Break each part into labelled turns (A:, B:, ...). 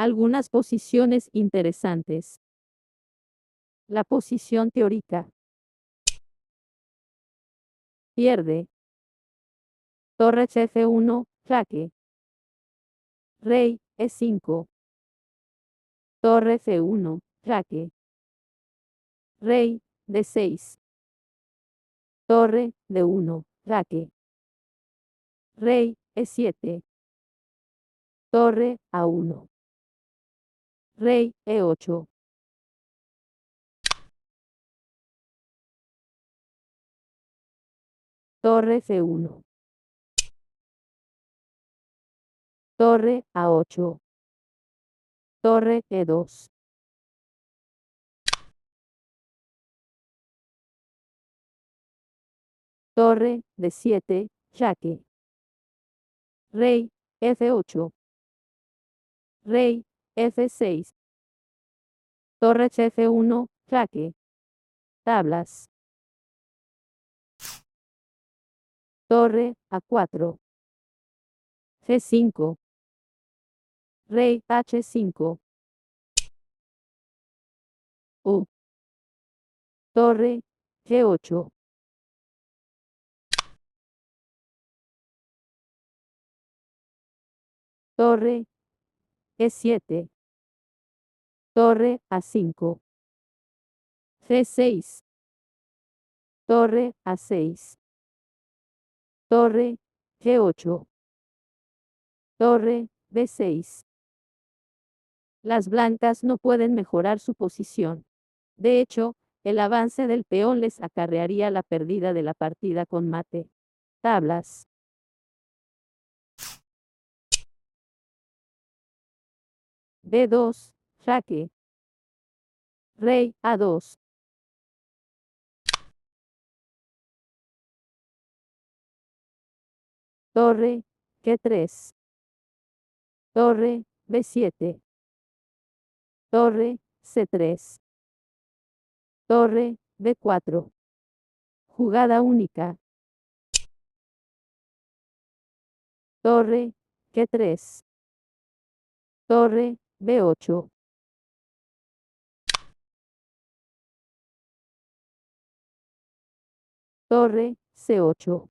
A: Algunas posiciones interesantes. La posición teórica. Pierde. Torre F1, jaque. Rey E5. Torre F1, jaque. Rey D6. Torre D1, jaque. Rey E7. Torre A1. Rey E8. Torre F1. Torre A8. Torre E2. Torre D7, jaque. Rey F8. Rey F6. Torre F1, jaque. Tablas. Torre A4. G5. Rey H5. U. Torre G8. Torre E7. Torre A5. G6. Torre A6. Torre G8. Torre B6. Las blancas no pueden mejorar su posición. De hecho, el avance del peón les acarrearía la pérdida de la partida con mate. Tablas. B2, jaque. Rey A2. Torre G3. Torre B7. Torre C3. Torre B4. Jugada única. Torre G3. Torre B8. Torre C8.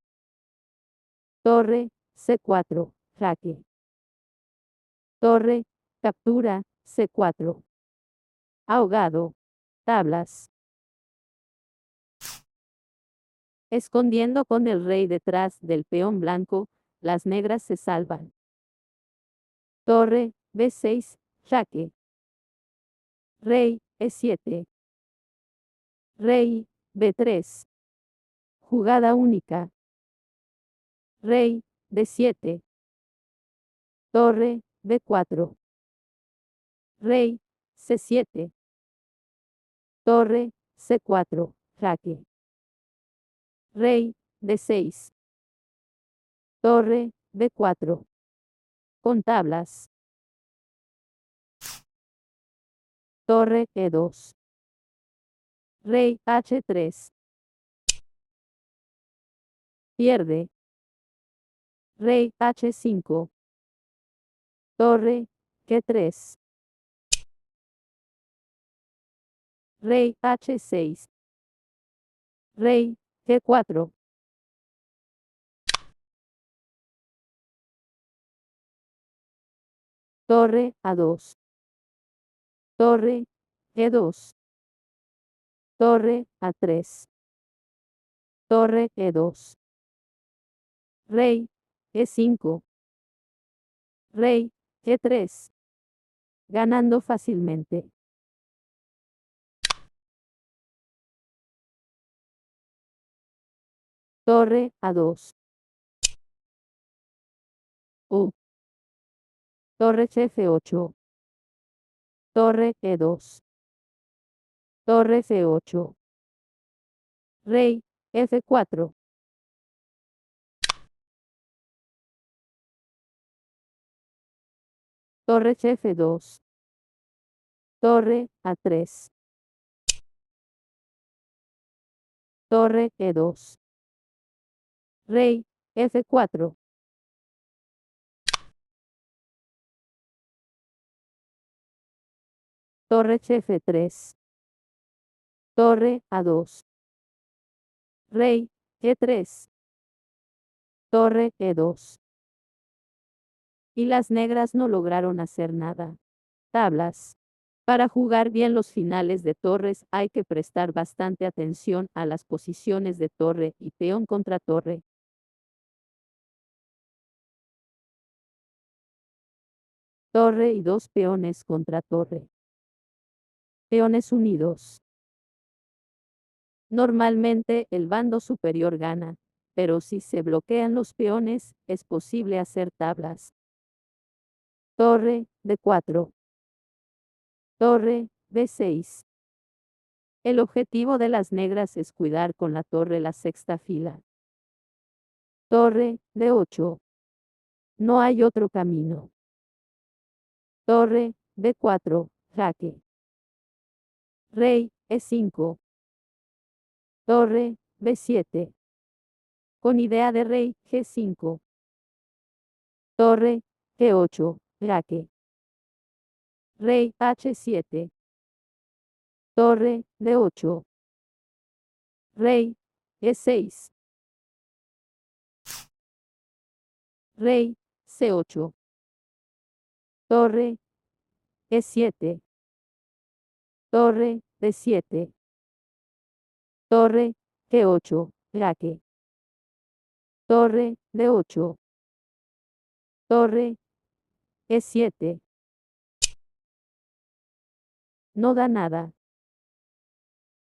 A: Torre C4, jaque. Torre, captura, C4. Ahogado. Tablas. Escondiendo con el rey detrás del peón blanco, las negras se salvan. Torre B6, jaque. Rey E7. Rey B3. Jugada única. Rey D7. Torre B4. Rey C7. Torre C4, jaque. Rey D6. Torre B4. Con tablas. Torre E2. Rey H3. Pierde. Rey H5. Torre G3. Rey H6. Rey G4. Torre A2. Torre E2. Torre A3. Torre E2. Rey E5. Rey G3. Ganando fácilmente. Torre A2. U. Torre F8. Torre E2. Torre C8. Rey F4. Torre F2. Torre A3. Torre E2. Rey F4. Torre F3. Torre A2. Rey E3. Torre E2. Y las negras no lograron hacer nada. Tablas. Para jugar bien los finales de torres hay que prestar bastante atención a las posiciones de torre y peón contra torre. Torre y dos peones contra torre. Peones unidos. Normalmente el bando superior gana, pero si se bloquean los peones, es posible hacer tablas. Torre D4. Torre B6. El objetivo de las negras es cuidar con la torre la sexta fila. Torre D8. No hay otro camino. Torre D4, jaque. Rey E5. Torre B7. Con idea de rey G5. Torre G8, jaque. Rey H7. Torre D8. Rey E6. Rey C8. Torre E7. Torre D7. Torre G8, jaque. Torre D8. Torre E7. No da nada.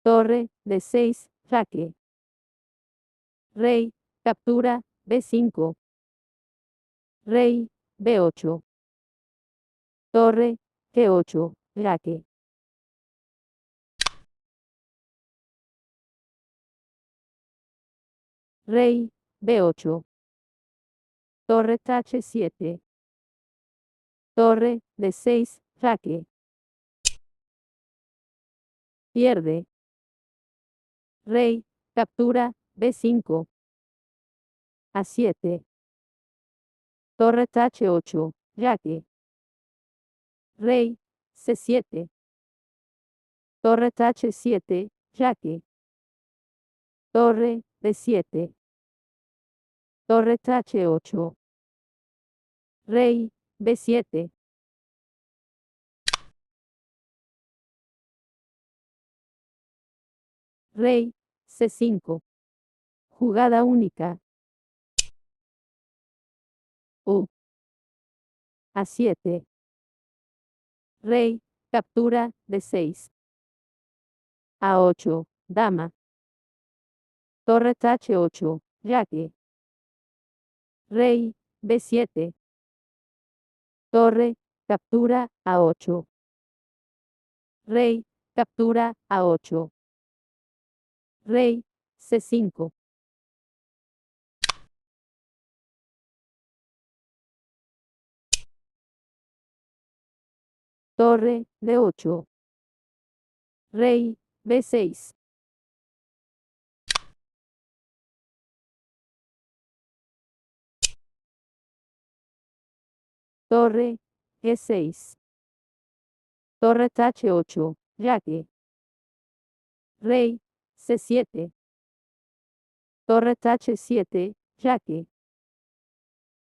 A: Torre D6, jaque. Rey captura B5. Rey B8. Torre G8, jaque. Rey B8. Torre H7. Torre D6, jaque. Pierde. Rey captura B5. A7. Torre H8, jaque. Rey C7. Torre H7, jaque. Torre D7. Torre H8. Rey B7. Rey C5. Jugada única. U. A7. Rey captura D6. A8. Dama. Torre H8, jaque. Rey B7. Torre captura A8. Rey captura A8. Rey C5. Torre D8. Rey B6. Torre E6. Torre H8, jaque. Rey C7. Torre H7, jaque.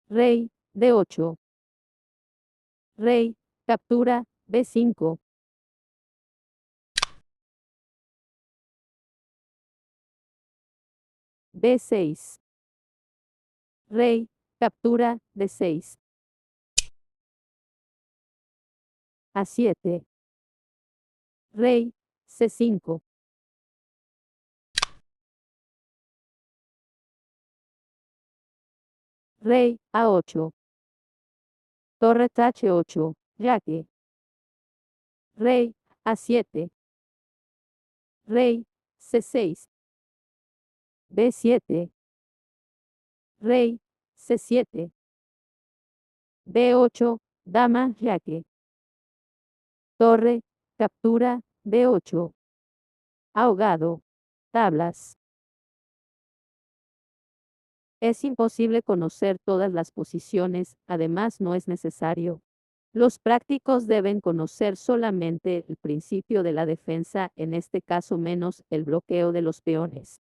A: Rey D8. Rey captura B5. B6. Rey captura D6. A7. Rey C5. Rey A8. Torre H8, jaque. Rey A7. Rey C6. B7. Rey C7. B8, dama, jaque. Torre, captura, B8. Ahogado. Tablas. Es imposible conocer todas las posiciones, además no es necesario. Los prácticos deben conocer solamente el principio de la defensa, en este caso menos el bloqueo de los peones.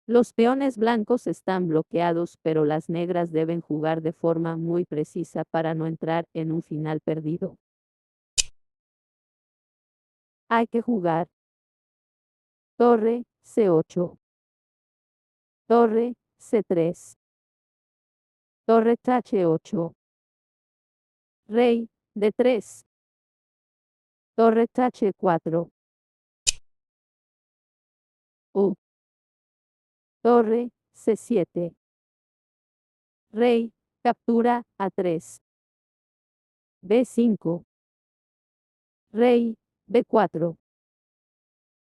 A: Los peones blancos están bloqueados, pero las negras deben jugar de forma muy precisa para no entrar en un final perdido. Hay que jugar torre C8, torre C3, torre H8, rey D3, torre H4, torre C7, rey captura A3, B5, rey B4,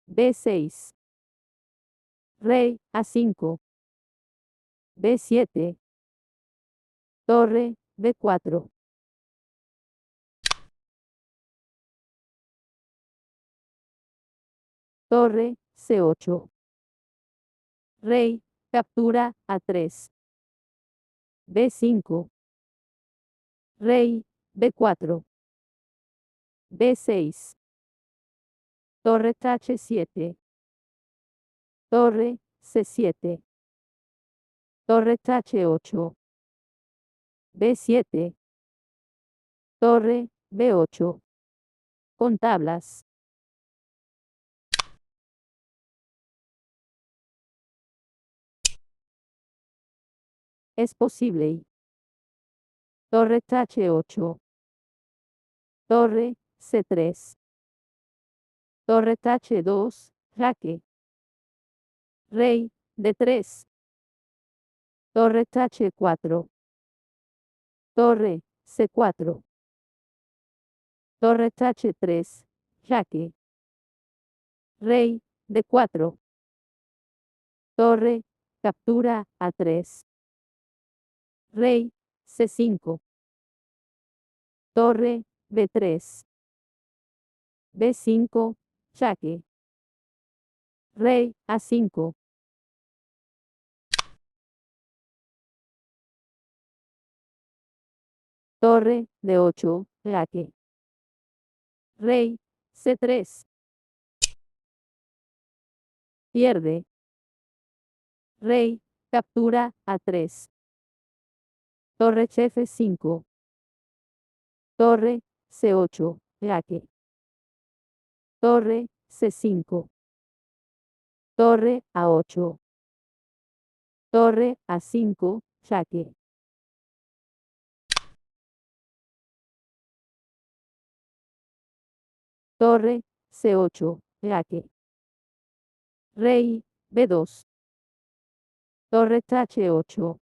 A: B6, rey A5, B7, torre B4, torre C8, rey captura A3, B5, rey B4, B6, torre H7, torre C7, torre H8, B7, torre B8. Con tablas. Es posible. Torre H8, torre C3, torre H2, jaque, rey D3, torre H4, torre C4, torre H3, jaque, rey D4, torre captura A3, rey C5, torre B3, B5, jaque, rey A5, torre D8, jaque, rey C3, pierde, rey captura A3, torre F5, torre C8, jaque, torre C5, torre A8, torre A5, jaque, torre C8, jaque, rey B2, torre H8,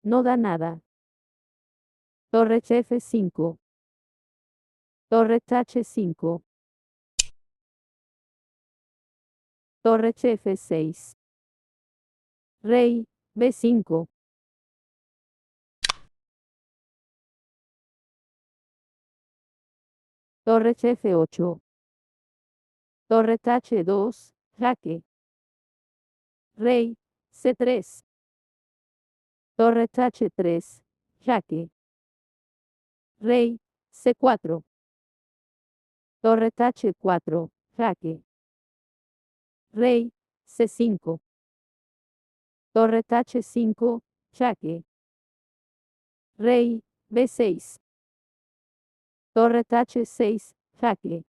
A: no da nada, torre F5, torre H5, torre F6, rey B5, torre F8, torre H2, jaque, rey C3, torre H3, jaque, rey C4, torre H4, jaque, rey C5, torre H5, jaque, rey B6, torre H6, jaque,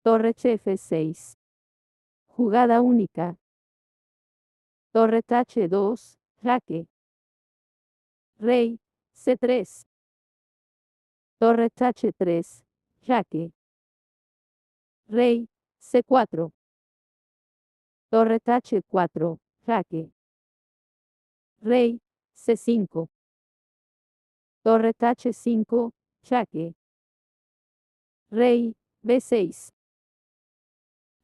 A: torre F6, jugada única, torre H2, jaque, rey C3, torre H3, jaque, rey C4, torre H4, jaque, rey C5, torre H5, jaque, rey B6,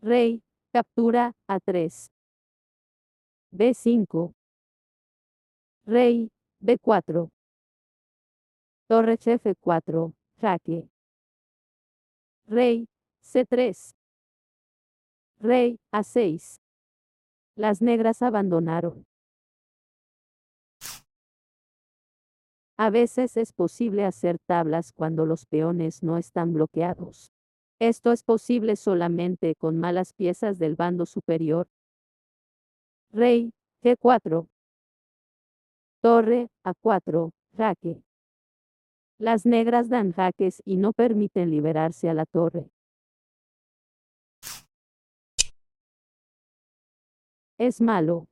A: rey captura A3, B5, rey B4, torre F4, jaque, rey C3, Rey A6. Las negras abandonaron. A veces es posible hacer tablas cuando los peones no están bloqueados. Esto es posible solamente con malas piezas del bando superior. Rey G4. Torre A4. Jaque. Las negras dan jaques y no permiten liberarse a la torre. Es malo.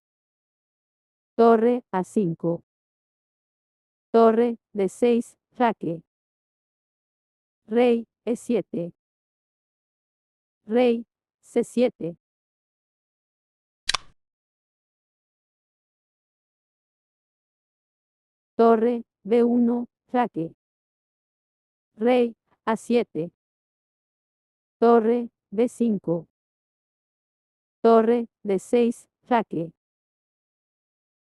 A: Torre A5. Torre D6. Jaque. Rey E7. Rey C7. Torre B1. Jaque. Rey A7. Torre B5. Torre D6. Jaque.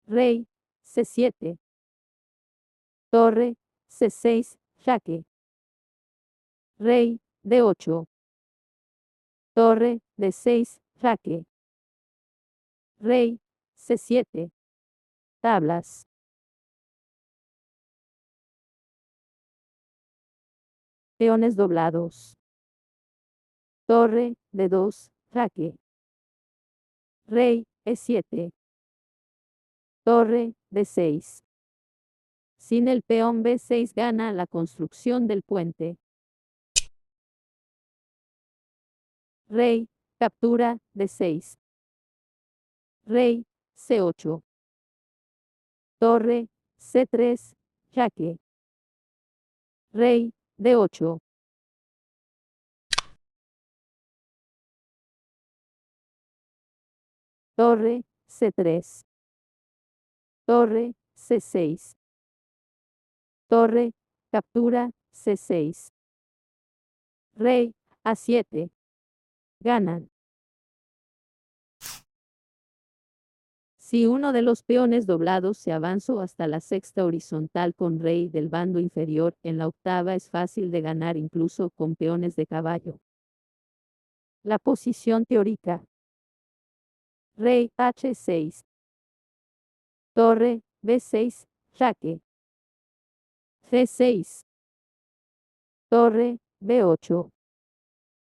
A: Rey C7. Torre C6. Jaque. Rey D8. Torre D6. Jaque. Rey C7. Tablas. Peones doblados. Torre D2. Jaque. Rey E7. Torre D6. Sin el peón B6 gana la construcción del puente. Rey captura D6. Rey C8. Torre C3. Jaque. Rey D8. Torre C3. Torre C6. Torre captura C6. Rey A7. Ganan. Si uno de los peones doblados se avanzó hasta la sexta horizontal con rey del bando inferior, en la octava es fácil de ganar incluso con peones de caballo. La posición teórica. Rey H6. Torre B6. Jaque. C6. Torre B8.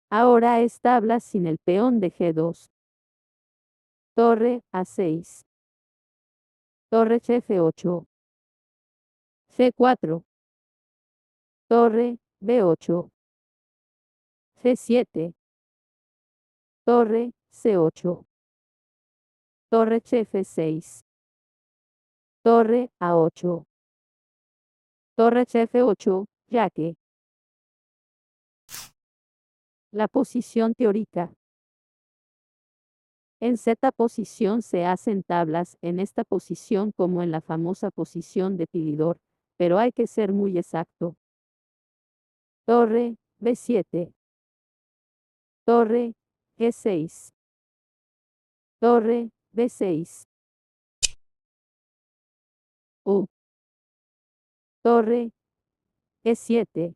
A: Ahora es tabla sin el peón de G2. Torre A6. Torre F8. C4. Torre B8. C7. Torre C8. Torre F6. Torre A8. Torre F8. Jaque. La posición teórica. En Z posición se hacen tablas en esta posición como en la famosa posición de Pilidor, pero hay que ser muy exacto. Torre B7. Torre G6. Torre B6. U. Torre E7.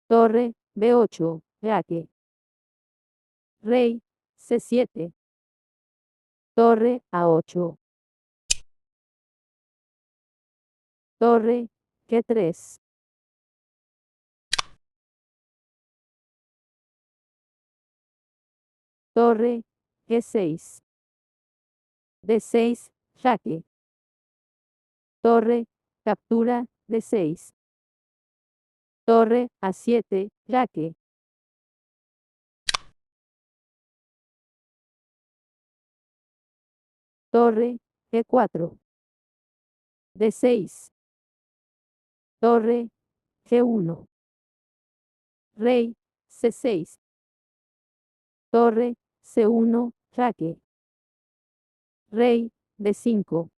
A: Torre B8. Jaque. Rey C7. Torre A8. Torre G3. Torre G6. D6. Jaque. Torre captura D6. Torre A7. Jaque. Torre G4. D6. Torre G1. Rey C6. Torre C1. Jaque. Rey D5.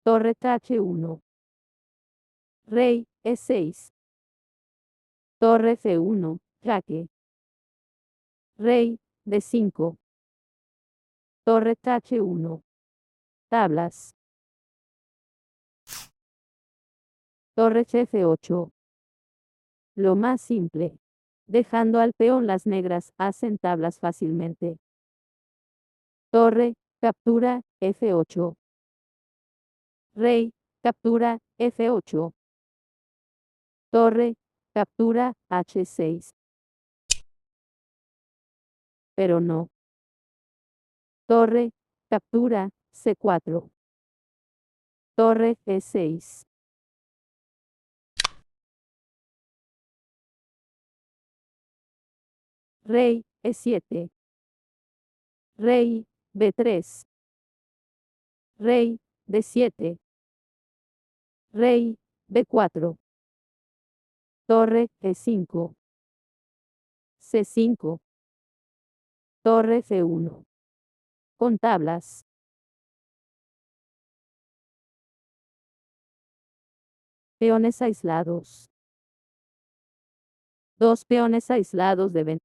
A: Torre H1. Rey E6. Torre F1. Jaque. Rey D5. Torre H1. Tablas. Torre F8. Lo más simple. Dejando al peón las negras, hacen tablas fácilmente. Torre, captura, F8. Rey, captura, F8. Torre, captura, H6. Pero no. Torre, captura, C4. Torre, E6. Rey, E7. Rey, B3. Rey, D7. Rey, B4. Torre, E5. C5. Torre, F1. Con tablas. Peones aislados. Dos peones aislados deben